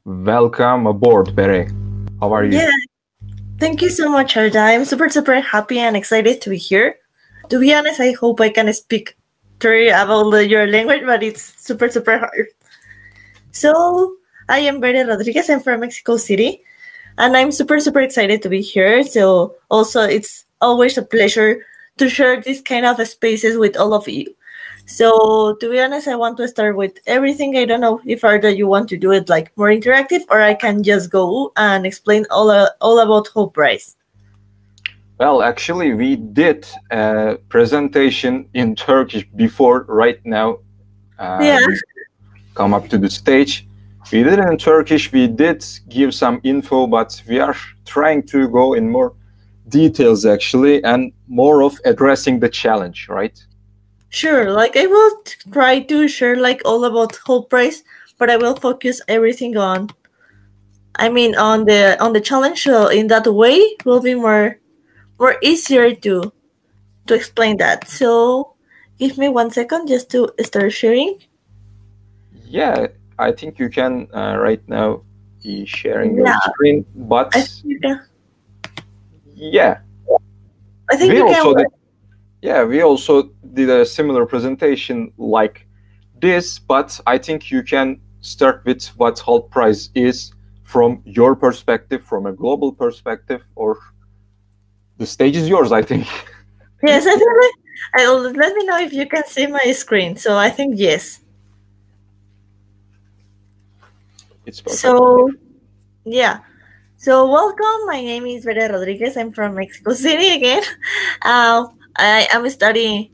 Welcome aboard, Bere. How are you? Yeah, thank you so much, Arda. I'm super happy and excited to be here. To be honest, I hope I can speak through about your language, but it's super hard. So, I am Bere Rodríguez. I'm from Mexico City, and I'm super excited to be here. So, also, it's always a pleasure to share this kind of spaces with all of you. So, to be honest, I want to start with everything. I don't know if Arda you want to do it like more interactive, or I can just go and explain all about Hult Prize. Well, actually, we did a presentation in Turkish before. Right now, come up to the stage. We did it in Turkish. We did give some info, but we are trying to go in more details, actually, and more of addressing the challenge, right? Sure, like I will try to share like all about Hult Prize, but I will focus everything on the challenge. So in that way will be more easier to explain that. So give me 1 second just to start sharing. Yeah, I think you can right now be sharing your screen, but I think you can. Yeah. I think you can. We also did a similar presentation like this, but I think you can start with what Hult Prize is from your perspective, from a global perspective, or the stage is yours, I think. Yes, I think let me know if you can see my screen. So I think yes. It's perfect. So, yeah. So welcome. My name is Bere Rodríguez. I'm from Mexico City again. I am studying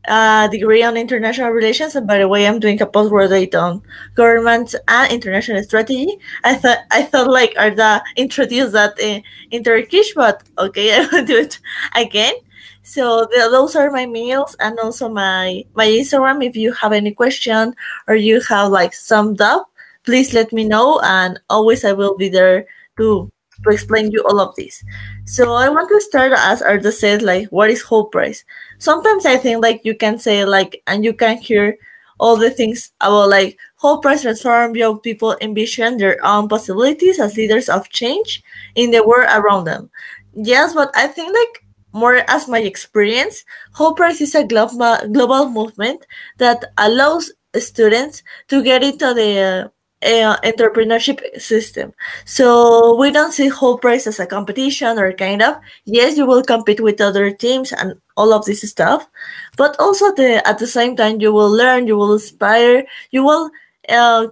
a degree on international relations, and by the way, I'm doing a postgraduate on government and international strategy. I thought like Arda introduced that in Turkish, but okay, I will do it again. So those are my mails and also my Instagram. If you have any question or you have like some doubt, please let me know, and always I will be there to explain you all of this. So I want to start, as Arda said, like what is Hult Prize? Sometimes I think like you can say like, and you can hear all the things about like Hult Prize transform young people envision their own possibilities as leaders of change in the world around them. Yes, but I think like more as my experience, Hult Prize is a global movement that allows students to get into the entrepreneurship system. So we don't see Hult Prize as a competition or kind of. Yes, you will compete with other teams and all of this stuff, but also at the same time you will learn, you will inspire, you will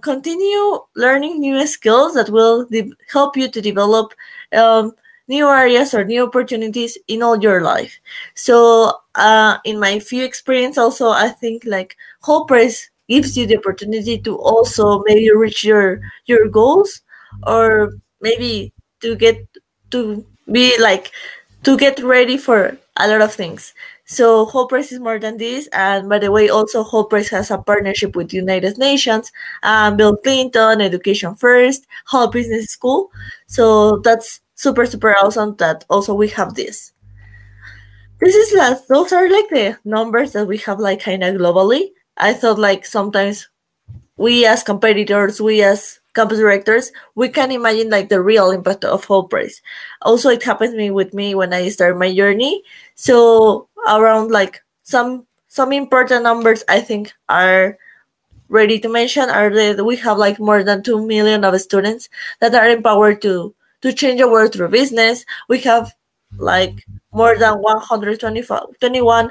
continue learning new skills that will help you to develop new areas or new opportunities in all your life. So in my few experience also, I think like Hult Prize gives you the opportunity to also maybe reach your goals, or maybe to get ready for a lot of things. So Hult Prize is more than this, and by the way, also Hult Prize has a partnership with United Nations, Bill Clinton, Education First, Hult Business School. So that's super awesome that also we have this. Those are like the numbers that we have like kind of globally. I thought like sometimes we as competitors, we as campus directors, we can imagine like the real impact of Hult Prize. Also, it happens with me when I start my journey. So around like some important numbers I think are ready to mention are that we have like more than 2 million of students that are empowered to change the world through business. We have like more than 121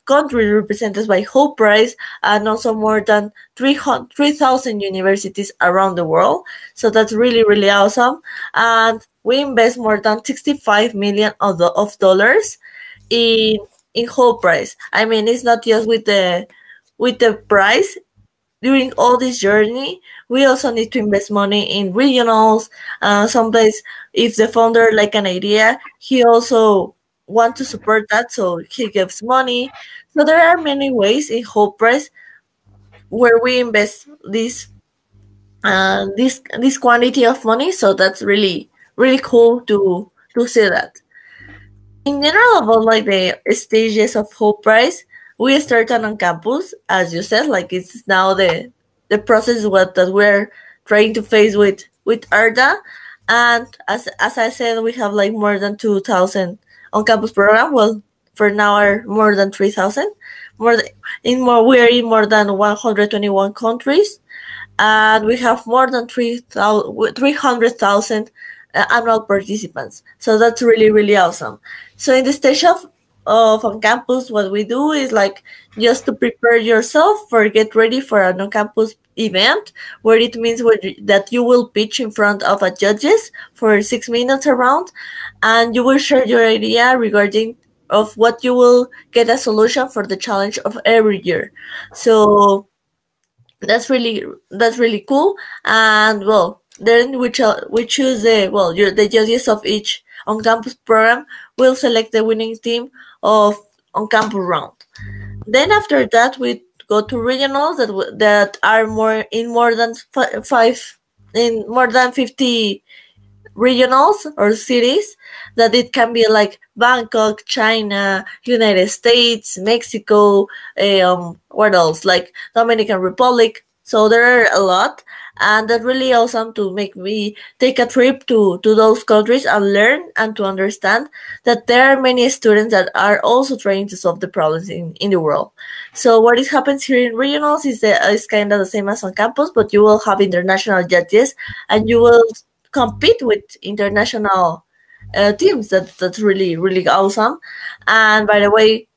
countries represented by Hult Prize, and also more than 3,000 universities around the world. So that's really awesome. And we invest more than $65 million of dollars in Hult Prize. I mean, it's not just with the prize. During all this journey, we also need to invest money in regionals. Sometimes, if the founder like an idea, he also want to support that, so he gives money. So there are many ways in Hult Prize where we invest this quantity of money. So that's really cool to see that. In general, about like the stages of Hult Prize, we started on campus, as you said, like it's now the process that we're trying to face with ARDA. And as I said, we have like more than 2,000 on-campus program. Well, for now are more than 3,000. We are in more than 121 countries, and we have more than 300,000 annual participants. So that's really, really awesome. So in the stage of on campus, what we do is like just to prepare yourself for get ready for an on campus event, where it means that you will pitch in front of a judges for 6 minutes around, and you will share your idea regarding of what you will get a solution for the challenge of every year. So that's really cool. And well, then we choose the judges of each on-campus program will select the winning team of on-campus round. Then after that, we go to regionals that are more than 50 regionals or cities, that it can be like Bangkok, China, United States, Mexico, what else, like Dominican Republic. So there are a lot, and that's really awesome to make me take a trip to those countries and learn and to understand that there are many students that are also trying to solve the problems in the world. So what happens here in regionals is kind of the same as on campus, but you will have international judges and you will compete with international teams. That's really, really awesome. And by the way,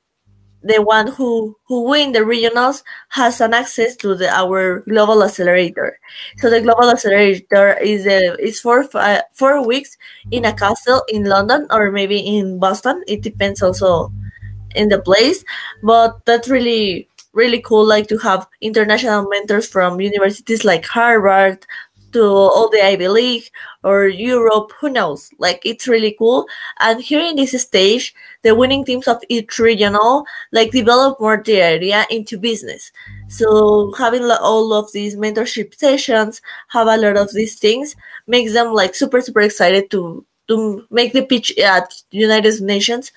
the one who win the regionals has an access to our global accelerator. So the global accelerator is 4 weeks in a castle in London or maybe in Boston. It depends also in the place, but that's really, really cool, like to have international mentors from universities like Harvard to all the Ivy League or Europe, who knows, like it's really cool. And here in this stage, the winning teams of each regional like develop more the area into business. So having all of these mentorship sessions, have a lot of these things, makes them like super, super excited to make the pitch at United Nations.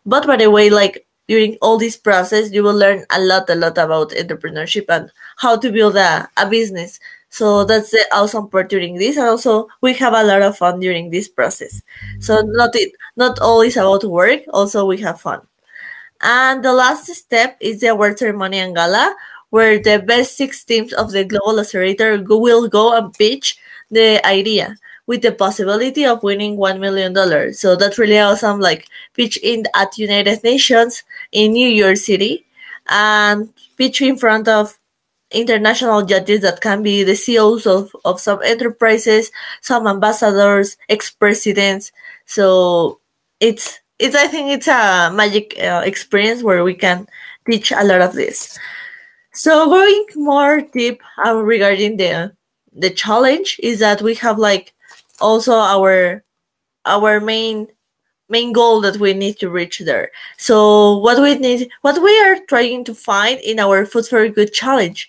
But by the way, like during all this process, you will learn a lot about entrepreneurship and how to build a business. So that's the awesome part during this, and also we have a lot of fun during this process. So not all is about work, also we have fun. And the last step is the award ceremony and gala, where the best 6 teams of the Global Accelerator will go and pitch the idea with the possibility of winning $1 million. So that's really awesome, like pitch in at United Nations in New York City and pitch in front of international judges that can be the CEOs of some enterprises, some ambassadors, ex-presidents. So it's I think it's a magic experience where we can teach a lot of this. So going more deep regarding the challenge is that we have like also our main goal that we need to reach there. So what we are trying to find in our Food for Good challenge.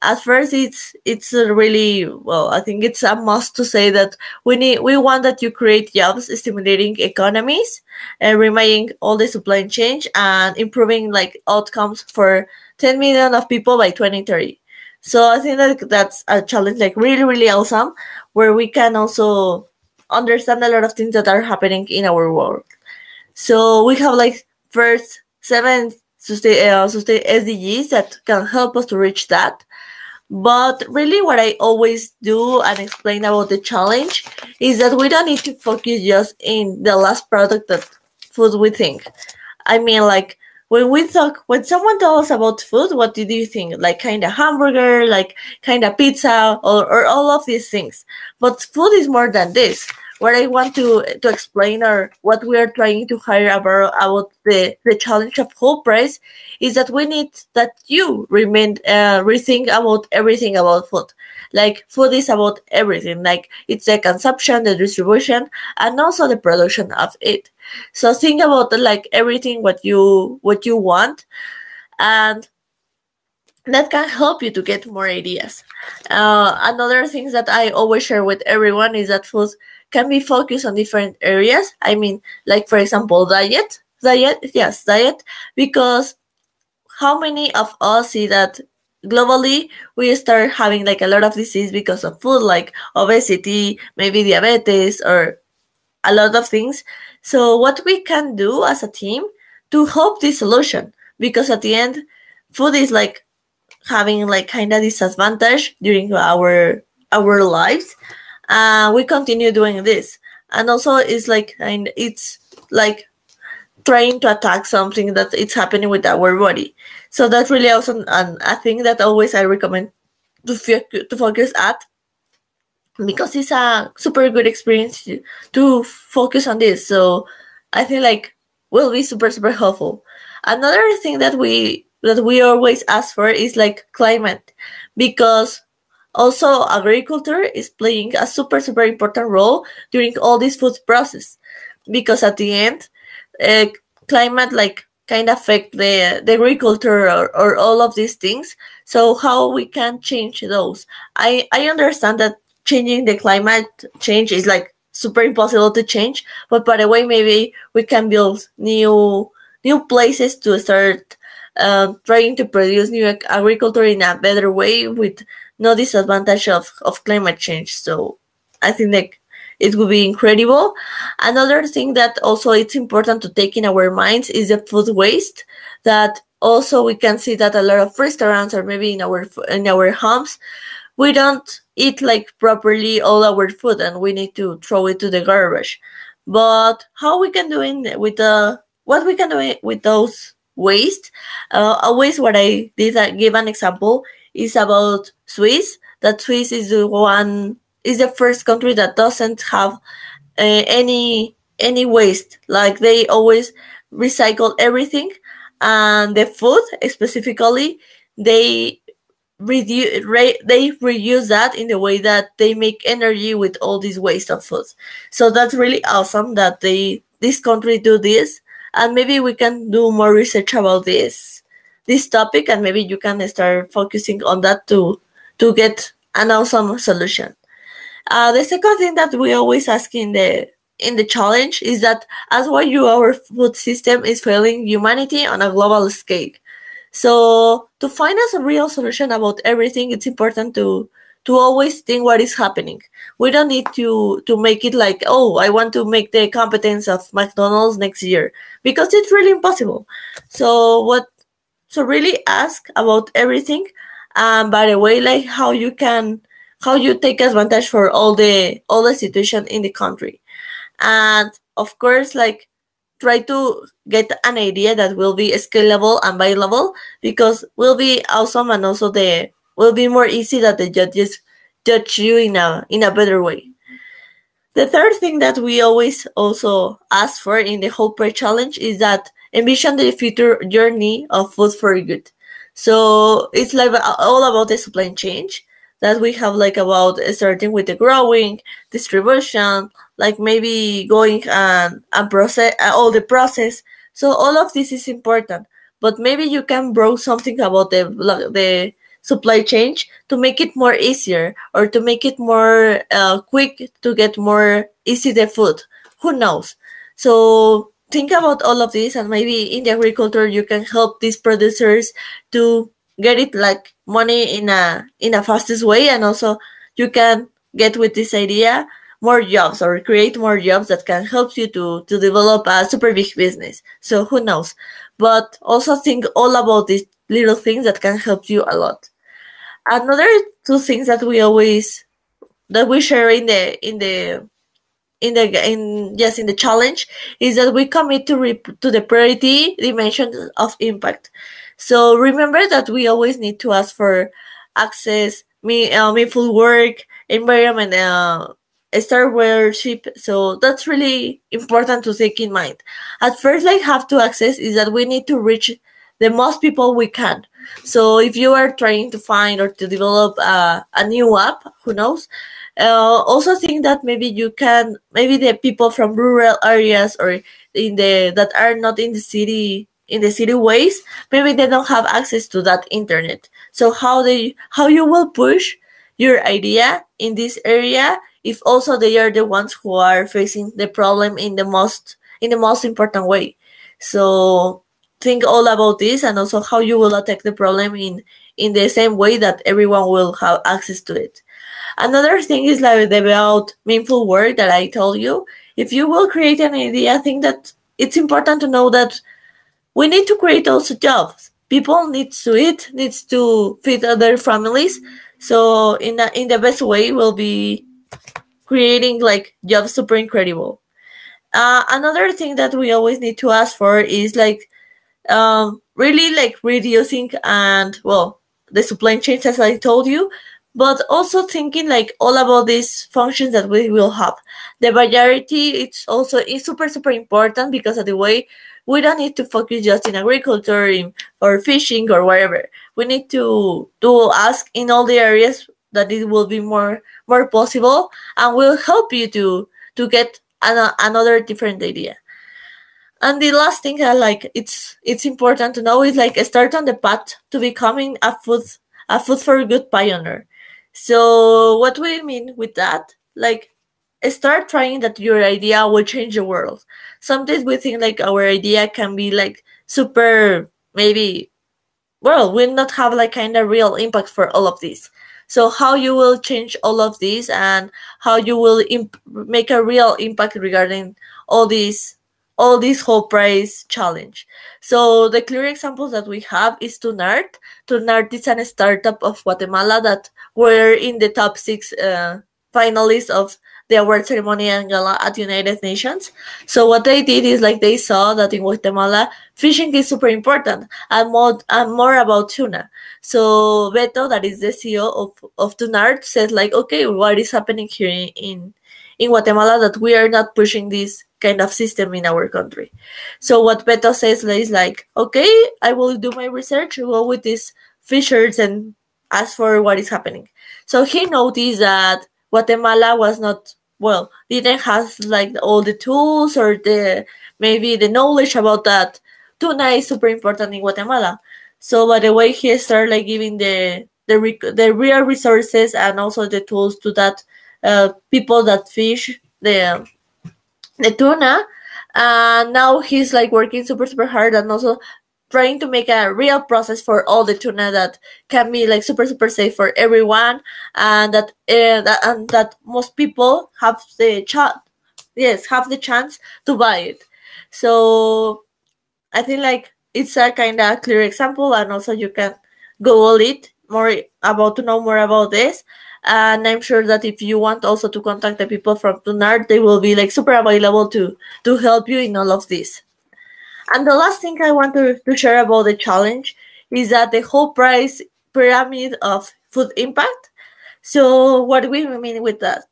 At first, it's really, well, I think it's a must to say that we want that you create jobs, stimulating economies, remaining all the supply chain and improving like outcomes for 10 million of people by 2030. So I think that that's a challenge like really, really awesome, where we can also understand a lot of things that are happening in our world. So we have like first 7 SDGs that can help us to reach that. But really what I always do and explain about the challenge is that we don't need to focus just in the last product that food we think. I mean, like when someone tells us about food, what do you think? Like kind of hamburger, like kind of pizza, or all of these things. But food is more than this. What I want to explain, or what we are trying to hire about the challenge of Hult Prize, is that we need that you rethink about everything about food. Like food is about everything. Like it's the consumption, the distribution, and also the production of it. So think about like everything what you want, and that can help you to get more ideas. Another thing that I always share with everyone is that food can be focused on different areas. I mean, like for example, diet, because how many of us see that globally we start having like a lot of disease because of food, like obesity, maybe diabetes, or a lot of things. So what we can do as a team to help this solution, because at the end, food is like having like kind of disadvantage during our lives. We continue doing this, and also it's like, and it's like trying to attack something that it's happening with our body. So that's really also a thing that always I recommend to focus at, because it's a super good experience to focus on this. So I think like will be super helpful. Another thing that we always ask for is like climate, because also agriculture is playing a super important role during all this food process, because at the end, climate like kind of affect the agriculture, or all of these things. So how we can change those? I understand that changing the climate change is like super impossible to change, but by the way, maybe we can build new places to start trying to produce new agriculture in a better way with no disadvantage of climate change. So I think like it would be incredible. Another thing that also it's important to take in our minds is the food waste, that also we can see that a lot of restaurants, or maybe in our homes, we don't eat like properly all our food and we need to throw it to the garbage. But how we can do it with what we can do with those waste? Always what I did give an example is about Swiss. That Swiss is the first country that doesn't have any waste. Like they always recycle everything, and the food specifically they reuse that in the way that they make energy with all this waste of food. So that's really awesome that this country do this, and maybe we can do more research about this topic, and maybe you can start focusing on that to get an awesome solution. The second thing that we always ask in the challenge is that as why our food system is failing humanity on a global scale. So to find us a real solution about everything, it's important to always think what is happening. We don't need to make it like, oh, I want to make the competence of McDonald's next year, because it's really impossible. So really ask about everything. By the way, like how you take advantage for all the situation in the country, and of course, like try to get an idea that will be scalable and viable, because will be awesome, and also will be more easy that the judges judge you in a better way. The third thing that we always also ask for in the Hult Prize challenge is that envision the future journey of food for good. So it's like all about the supply chain that we have, like about starting with the growing, distribution, like maybe going and process all the process. So all of this is important, but maybe you can bring something about the supply chain to make it more easier, or to make it more quick to get more easy the food. Who knows? So think about all of this, and maybe in the agriculture you can help these producers to get it like money in a fastest way, and also you can get with this idea more jobs, or create more jobs that can help you to develop a super big business. So who knows? But also think all about these little things that can help you a lot. Another two things that we share in the challenge is that we commit to the priority dimension of impact. So remember that we always need to ask for access, meaningful work, environment, star worship. So that's really important to take in mind. At first, like have to access is that we need to reach the most people we can. So if you are trying to find or to develop a new app, who knows? Also think that maybe the people from rural areas, or that are not in the city ways, maybe they don't have access to that internet. So how you will push your idea in this area if also they are the ones who are facing the problem in the most important way. So think all about this, and also how you will attack the problem in in the same way that everyone will have access to it. Another thing is like about meaningful work that I told you. If you will create an idea, I think that it's important to know that we need to create also jobs. People need to eat, needs to feed other families. So in the best way will be creating like jobs super incredible. Another thing that we always need to ask for is like really like reducing and the supply chains as I told you, but also thinking like all about these functions that we will have. The variety it's also is super important because of the way we don't need to focus just in agriculture or fishing or whatever. We need to ask in all the areas that it will be more possible and will help you to get another different idea. And the last thing I like it's important to know is like start on the path to becoming a food for good pioneer. So what do we mean with that? Like start trying that your idea will change the world. Sometimes we think like our idea can be like super maybe will not have like kind of real impact for all of this. So how you will change all of this and how you will make a real impact regarding all these Hult Prize challenge. So the clear examples that we have is Tunart. Tunart is a startup of Guatemala that were in the top 6 finalists of the award ceremony and gala at United Nations. So what they did is like they saw that in Guatemala fishing is super important and more about tuna. So Beto, that is the CEO of Tunart, said like, okay, what is happening here in Guatemala that we are not pushing this kind of system in our country. So what Beto says is like, okay, I will do my research, go with these fishers and ask for what is happening. So he noticed that Guatemala was not, didn't have like all the tools or maybe the knowledge about that tuna is super important in Guatemala. So by the way, he started like giving the real resources and also the tools to that people that fish the tuna. And now he's like working super hard and also trying to make a real process for all the tuna that can be like super safe for everyone, and that most people have the chance to buy it. So I think like it's a kind of clear example, and also you can Google it to know more about this. And I'm sure that if you want also to contact the people from Tunart, they will be like super available to help you in all of this. And the last thing I want to share about the challenge is that the Hult Prize pyramid of food impact. So what do we mean with that?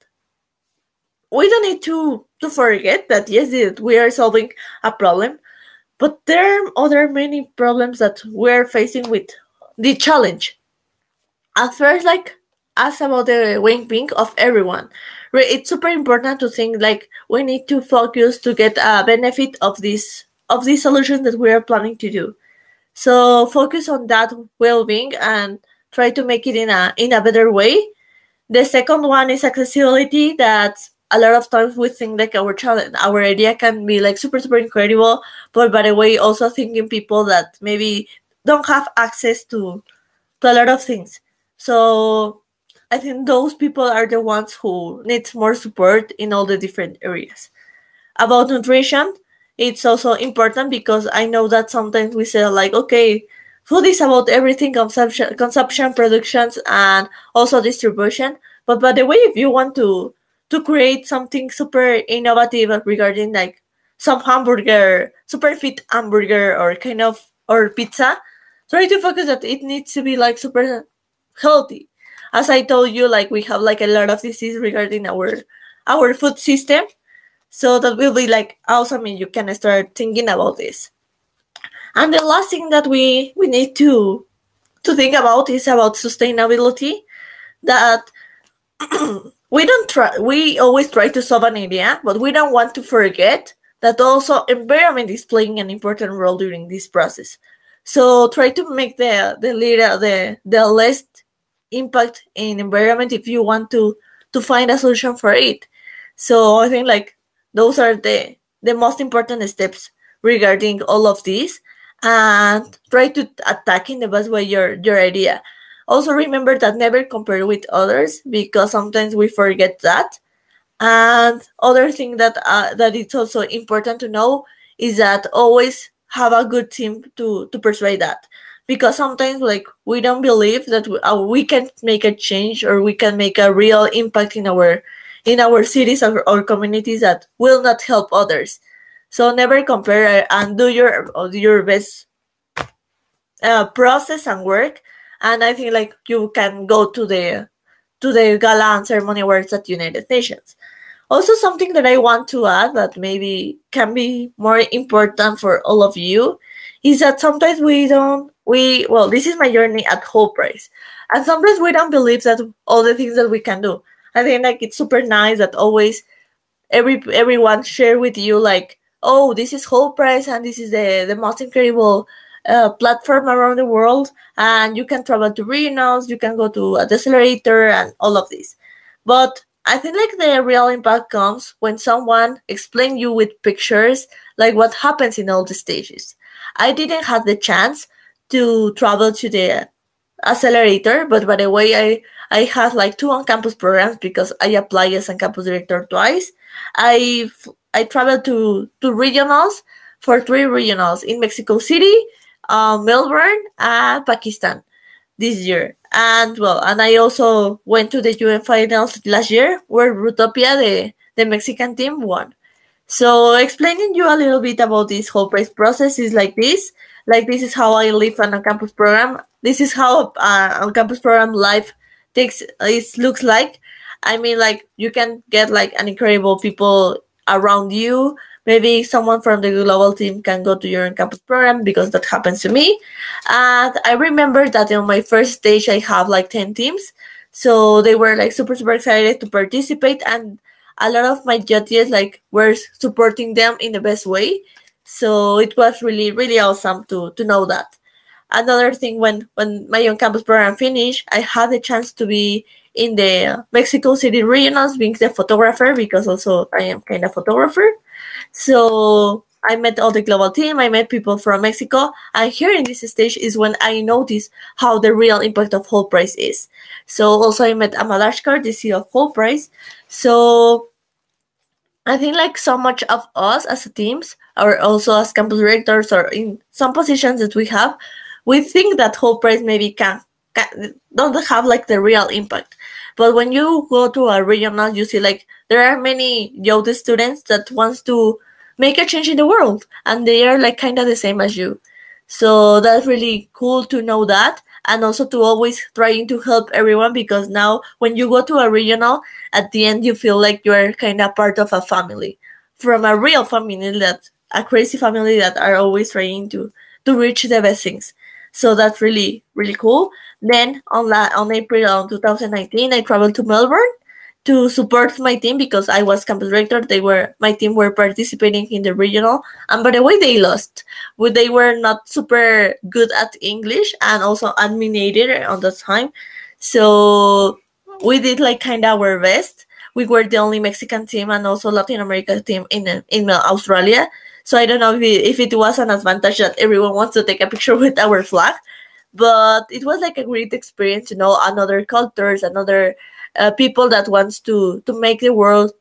We don't need to forget that yes, we are solving a problem, but there are other many problems that we're facing with the challenge. At first, like, ask about the well-being of everyone. It's super important to think like we need to focus to get a benefit of these solutions that we are planning to do. So focus on that well-being and try to make it in a better way. The second one is accessibility. That a lot of times we think like our idea can be like super incredible, but by the way, also thinking people that maybe don't have access to a lot of things. So I think those people are the ones who need more support in all the different areas. About nutrition, it's also important because I know that sometimes we say like, okay, food is about everything, consumption, productions, and also distribution. But by the way, if you want to create something super innovative regarding like some hamburger, super fit hamburger or pizza, try to focus that it needs to be like super healthy. As I told you, like we have like a lot of disease regarding our food system. So that will be like awesome and you can start thinking about this. And the last thing that we need to think about is about sustainability. That we always try to solve an idea, but we don't want to forget that also environment is playing an important role during this process. So try to make the less impact in environment if you want to find a solution for it. So I think like those are the most important steps regarding all of this. and try to attack in the best way your idea. Also remember that never compare with others, because sometimes we forget that. And other thing that that it's also important to know is that always have a good team to persuade that, because sometimes like we don't believe that we can make a change or we can make a real impact in our cities or communities that will not help others. So never compare and do your best process and work. And I think like you can go to the Gala and ceremony awards at United Nations. Also, something that I want to add that maybe can be more important for all of you is that sometimes this is my journey at Hult Prize, and sometimes we don't believe that all the things that we can do. I think like it's super nice that always everyone share with you like, oh, this is Hult Prize and this is the most incredible platform around the world, and you can travel to regionals, you can go to Accelerator and all of this. But I think like the real impact comes when someone explains you with pictures like what happens in all the stages. I didn't have the chance to travel to the Accelerator, but by the way, I had like 2 on-campus programs because I applied as on-campus director twice. I traveled to regionals, for 3 regionals in Mexico City, Melbourne, and Pakistan this year. And I also went to the UN finals last year where Rutopia, the Mexican team, won. So explaining you a little bit about this whole prize process is like this. Like this is how I live on a campus program. This is how a campus program life looks like. I mean, like you can get like an incredible people around you. Maybe someone from the global team can go to your campus program, because that happens to me. And I remember that on my first stage, I have like 10 teams. So they were like super, super excited to participate. And a lot of my judges like were supporting them in the best way. So it was really, really awesome to know that. Another thing, when my on-campus program finished, I had the chance to be in the Mexico City regionals being the photographer, because also I am kind of photographer. So I met all the global team, I met people from Mexico, and here in this stage is when I noticed how the real impact of Hult Prize is. So also I met Amadashkar, the CEO of Hult Prize. So I think like so much of us as teams, or also as campus directors, or in some positions that we have, we think that Hult Prize maybe don't have like the real impact. But when you go to a regional, you see like there are many youth students that wants to make a change in the world, and they are like kind of the same as you. So that's really cool to know that, and also to always trying to help everyone, because now when you go to a regional, at the end you feel like you're kind of part of a family, from a real family, that a crazy family that are always trying to reach the best things. So that's really, really cool. Then on April 2019, I traveled to Melbourne to support my team, because I was campus director. My team were participating in the regional, and by the way, they lost. They were not super good at English, and also adminated on that time. So we did like kind of our best. We were the only Mexican team and also Latin American team in Australia. So I don't know if it was an advantage that everyone wants to take a picture with our flag, but it was like a great experience to know another cultures, another people that wants to make the world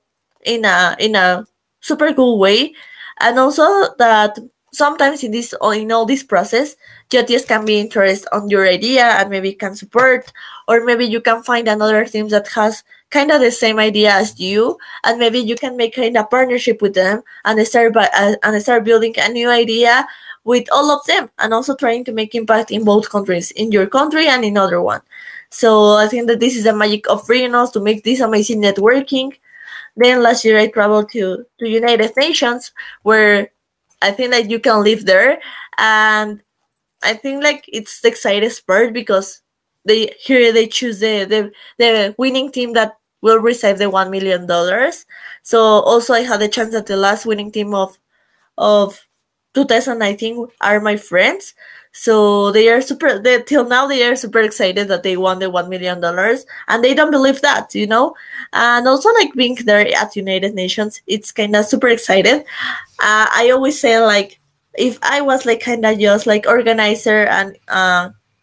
in a super cool way. And also that sometimes in all this process, judges can be interested on your idea and maybe can support, or maybe you can find another team that has kind of the same idea as you, and maybe you can make kind of partnership with them and start building a new idea with all of them, and also trying to make impact in both countries, in your country and in other one. So I think that this is the magic of regionals, to make this amazing networking. Then last year I traveled to United Nations, where I think that you can live there, and I think like it's the exciting part, because they choose the winning team that will receive the $1 million. So also I had the chance that the last winning team of 2019 are my friends. So till now they are super excited that they won the $1 million, and they don't believe that, and also like being there at United Nations, it's kind of super excited. I always say like if I was like kind of just like organizer and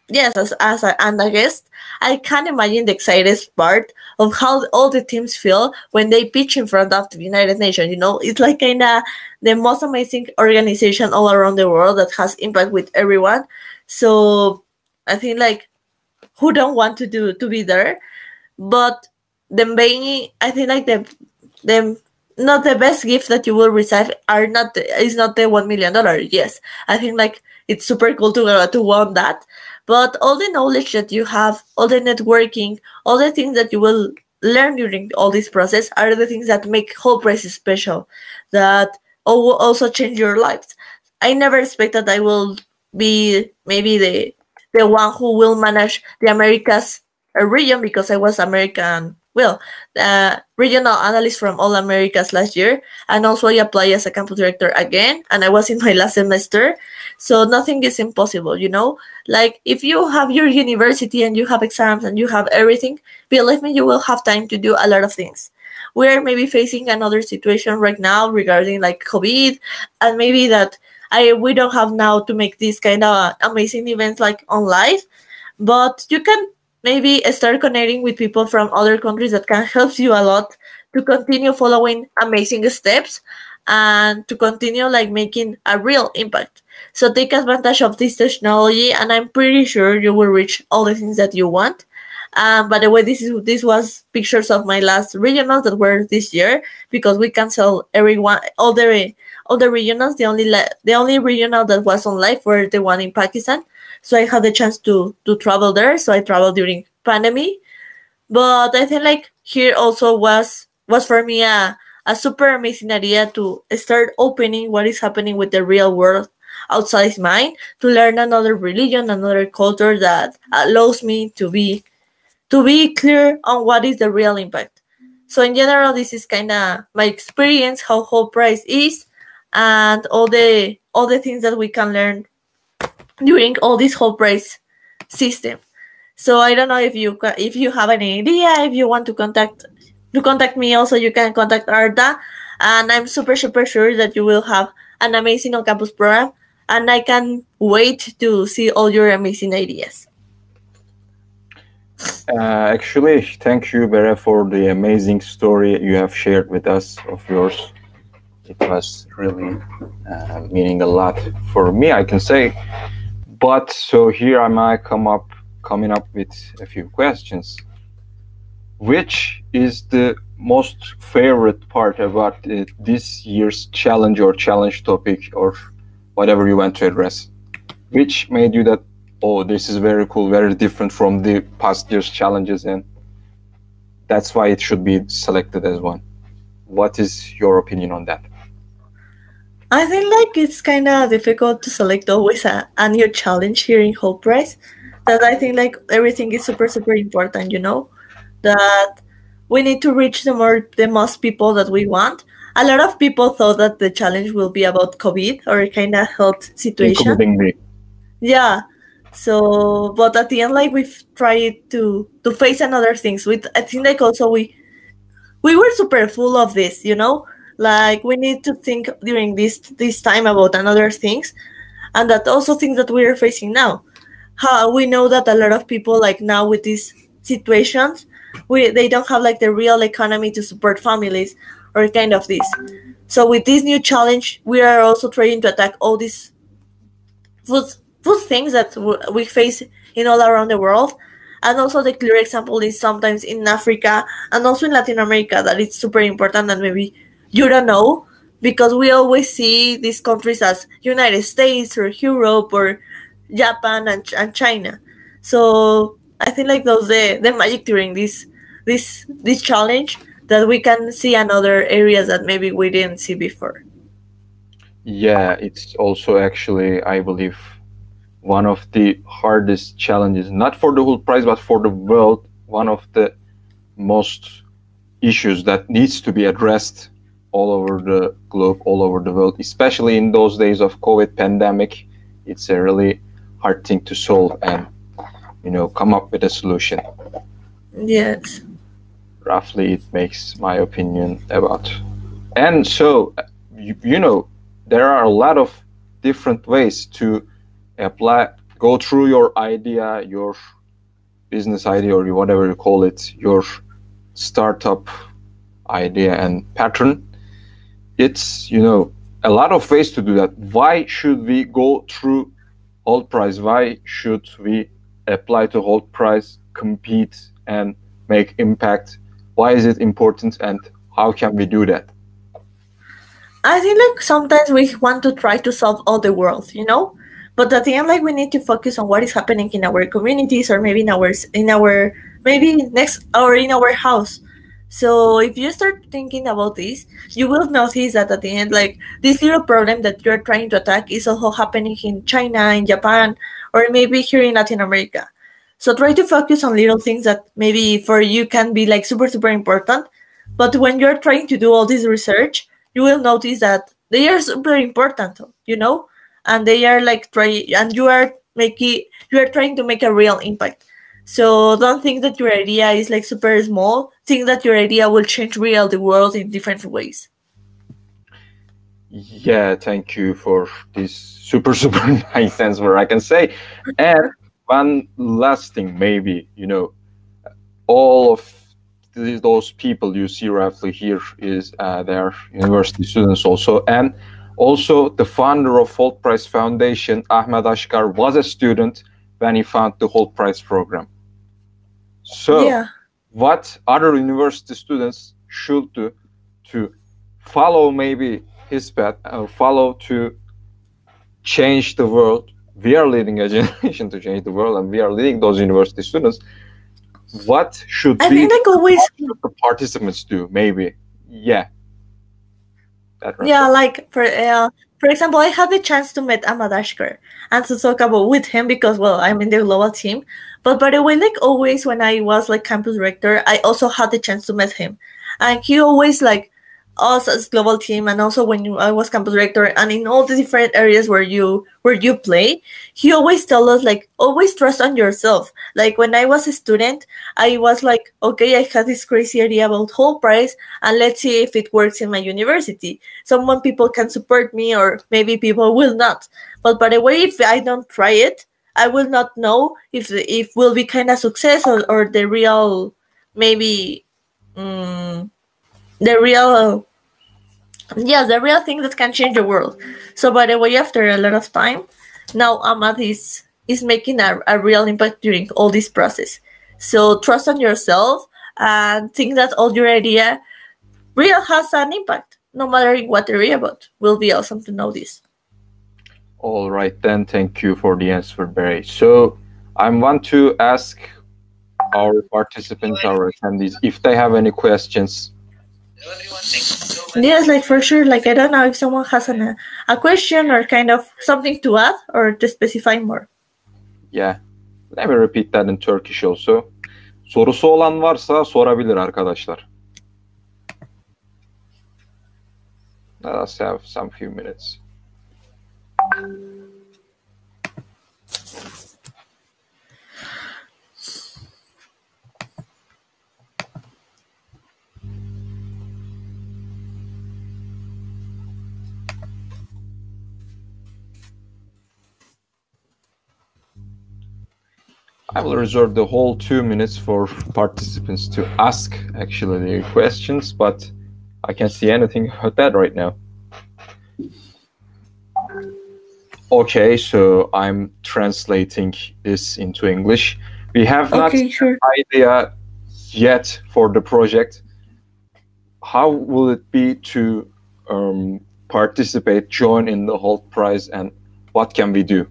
yes, and a guest, I can imagine the excited part of how all the teams feel when they pitch in front of the United Nations. You know, it's like kind of the most amazing organization all around the world that has impact with everyone. So I think like who don't want to be there, but the main, I think like the not the best gift that you will receive are not is not the $1 million. Yes, I think like it's super cool to want that, but all the knowledge that you have, all the networking, all the things that you will learn during all this process are the things that make Hult Prize special, that will also change your lives. I never expected I will be maybe the one who will manage the Americas region, because I was American, well, regional analyst from all Americas last year, and also I applied as a campus director again, and I was in my last semester. So nothing is impossible, you know. Like if you have your university and you have exams and you have everything, believe me, you will have time to do a lot of things. We're maybe facing another situation right now regarding like COVID, and maybe that we don't have now to make these kind of amazing events like on live, but you can maybe start connecting with people from other countries that can help you a lot to continue following amazing steps and to continue like making a real impact. So take advantage of this technology, and I'm pretty sure you will reach all the things that you want. By the way, this was pictures of my last regionals that were this year, because we cancel all the regionals. The only regional that was on live were the one in Pakistan. So I had the chance to travel there. So I traveled during pandemic. But I think like here also was for me a super amazing idea to start opening what is happening with the real world outside mine, to learn another religion, another culture that allows me to be clear on what is the real impact. So in general, this is kind of my experience, how Hult Prize is, and all the things that we can learn during all this Hult Prize system. So I don't know if you have any idea, if you want to contact me, also you can contact Arda, and I'm super sure that you will have an amazing on-campus program, and I can wait to see all your amazing ideas. Actually, thank you, Bere, for the amazing story you have shared with us of yours. It was really meaning a lot for me, I can say. But so here I might coming up with a few questions. Which is the most favorite part about this year's challenge or challenge topic or whatever you want to address? Which made you that, oh, this is very cool, very different from the past year's challenges, and that's why it should be selected as one? What is your opinion on that? I think like it's kind of difficult to select always a new challenge here in Hult Prize. That I think like everything is super important, you know, that we need to reach the most people that we want. A lot of people thought that the challenge will be about COVID or kind of health situation. Including me. Yeah. So, but at the end, like we've tried to face another things. I think like also we were super full of this, you know, like we need to think during this time about another things, and that also things that we are facing now. How we know that a lot of people like now with these situations, they don't have like the real economy to support families or kind of this. So with this new challenge, we are also trying to attack all these food things that we face in all around the world. And also the clear example is sometimes in Africa and also in Latin America that it's super important that maybe you don't know, because we always see these countries as United States or Europe or Japan and China. So I think like those the magic during this challenge, that we can see another areas that maybe we didn't see before. Yeah, it's also actually, I believe, one of the hardest challenges, not for the Hult Prize, but for the world, one of the most issues that needs to be addressed all over the globe, all over the world, especially in those days of COVID pandemic. It's a really hard thing to solve and, you know, come up with a solution. Yes. Roughly, it makes my opinion about. And so, you know, there are a lot of different ways to go through your idea, your business idea, or whatever you call it, your startup idea and pattern. It's, a lot of ways to do that. Why should we go through Hult Prize? Why should we apply to Hult Prize, compete, and make impact? Why is it important, and how can we do that? I think sometimes we want to try to solve all the world, but at the end, we need to focus on what is happening in our communities, or maybe in our house. So if you start thinking about this, you will notice that at the end, this little problem that you're trying to attack is also happening in China, in Japan, or maybe here in Latin America. So try to focus on little things that maybe for you can be super, super important. But when you're trying to do all this research, you will notice that they are super important, and they are you are trying to make a real impact. So don't think that your idea is super small. Think that your idea will change the world in different ways. Yeah, thank you for this super, super nice answer, I can say. And one last thing, maybe, all of those people you see roughly here is their university students also. And also the founder of Hult Prize Foundation, Ahmed Ashkar, was a student when he founded the Hult Prize program. So what other university students should do to follow maybe his path, or follow to change the world? We are leading a generation to change the world, and we are leading those university students. What should the participants do? Maybe, for example, I had the chance to meet Ahmed Ashkar and to talk with him because, I'm in the global team. But by the way, always when I was campus director, I also had the chance to meet him, and he always us as global team, and also when I was campus director, and in all the different areas where you play, he always tell us always trust on yourself. When I was a student, I was okay, I had this crazy idea about Hult Prize, and let's see if it works in my university. Some people can support me, or maybe people will not. But by the way, if I don't try it, I will not know if will be kind of success, or the real maybe. The real thing that can change the world. So by the way, after a lot of time, now Ahmad is making a real impact during all this process. So trust on yourself and think that all your idea real has an impact, no matter what area about. Will be awesome to know this. All right, then. Thank you for the answer, Bere. So I want to ask our participants, our attendees, if they have any questions. Yes, for sure. I don't know if someone has a question or kind of something to add or to specify more. Yeah, let me repeat that in Turkish also. Sorusu olan varsa sorabilir arkadaşlar. Let us have some few minutes. I will reserve the whole 2 minutes for participants to ask actually their questions, but I can't see anything about that right now. Okay, so I'm translating this into English. We have not an idea yet for the project. How will it be to participate, join in the Hult Prize, and what can we do?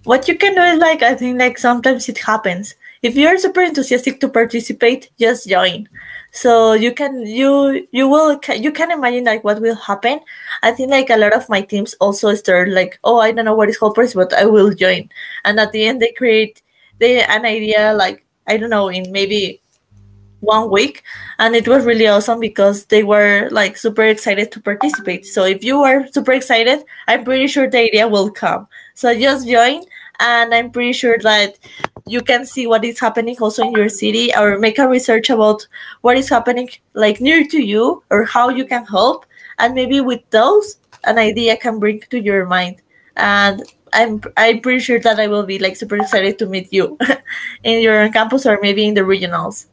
What you can do is I think sometimes it happens. If you're super enthusiastic to participate, just join. So you can imagine what will happen. I think a lot of my teams also start oh, I don't know what is Hult Prize, but I will join. And at the end they create an idea I don't know, in maybe 1 week, and it was really awesome because they were super excited to participate. So if you are super excited, I'm pretty sure the idea will come. So just join, and I'm pretty sure that you can see what is happening also in your city, or make a research about what is happening near to you, or how you can help. And maybe with those, an idea can bring to your mind. And I'm pretty sure that I will be like super excited to meet you in your campus or maybe in the regionals.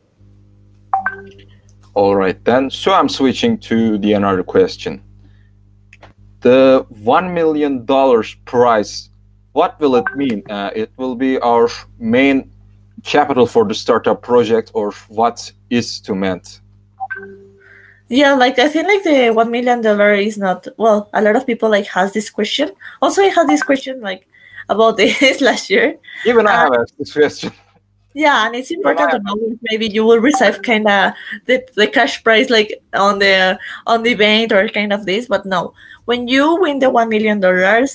All right then. So I'm switching to the another question. The $1 million prize, what will it mean? It will be our main capital for the startup project, or what is to meant? Yeah, like I think like the $1 million is not, well, a lot of people like has this question. Also, I had this question like about this last year. Even I have asked this question. Yeah, and it's important to know if maybe you will receive kind of the cash prize like on the event or kind of this, but no. When you win the $1 million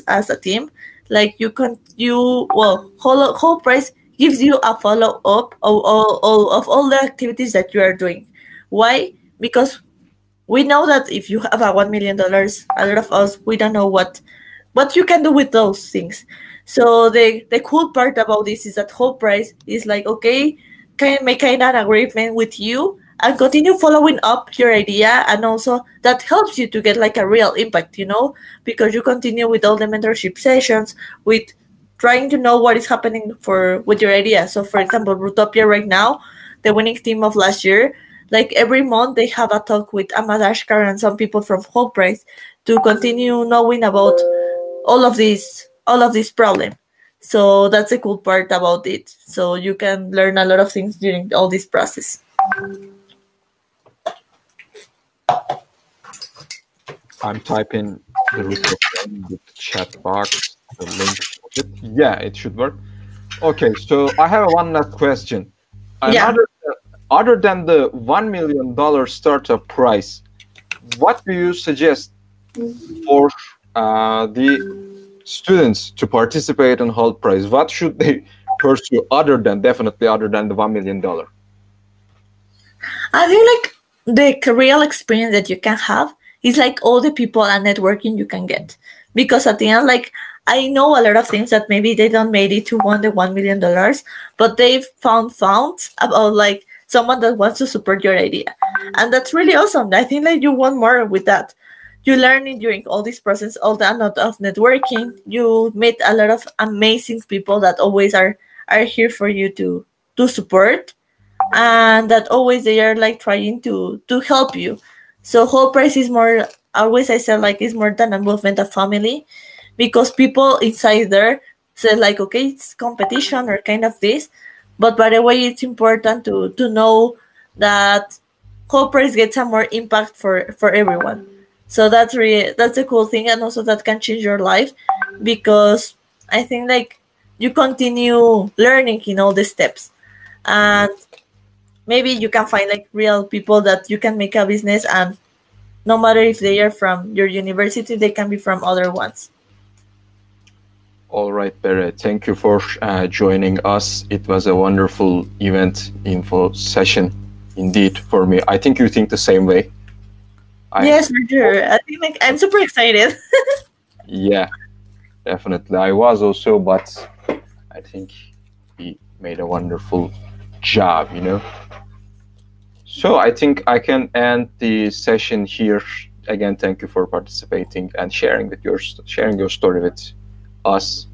as a team, like whole prize gives you a follow up of all the activities that you are doing. Why? Because we know that if you have a $1 million, a lot of us we don't know what you can do with those things. So the cool part about this is that Hult Prize is like, okay, can make kind of an agreement with you and continue following up your idea, and also that helps you to get like a real impact, because you continue with all the mentorship sessions, with trying to know what is happening with your idea. So for example, Rutopia right now, the winning team of last year, like every month they have a talk with Amadashkar and some people from Hult Prize to continue knowing about all of this problem. So that's the cool part about it. So you can learn a lot of things during all this process. I'm typing the report in the chat box, the link. Yeah, it should work. Okay, so I have one last question. Other than the $1 million startup prize, what do you suggest for the students to participate in Hult Prize? What should they pursue other than the $1 million? I think like the real experience that you can have is like all the people and networking you can get. Because at the end, like I know a lot of things that maybe they don't made it to win the $1 million, but they've found about like someone that wants to support your idea. And that's really awesome. I think like you want more with that. You learn it during all this process, all the amount of networking. You meet a lot of amazing people that always are here for you to support, and that always they are like trying to help you. So Hult Prize is more, always I said like it's more than a movement of family, because people inside there say like, okay, it's competition or kind of this, but by the way, it's important to know that Hult Prize gets a more impact for everyone. So that's a cool thing, and also that can change your life, because I think like you continue learning in all the steps, and maybe you can find like real people that you can make a business, and no matter if they are from your university, they can be from other ones. All right, Bere, thank you for joining us. It was a wonderful event info session indeed for me. I think you think the same way. Yes, for sure. I think like I'm super excited. Yeah, definitely. I was also, but I think he made a wonderful job, So I think I can end the session here. Again, thank you for participating and sharing your story with us.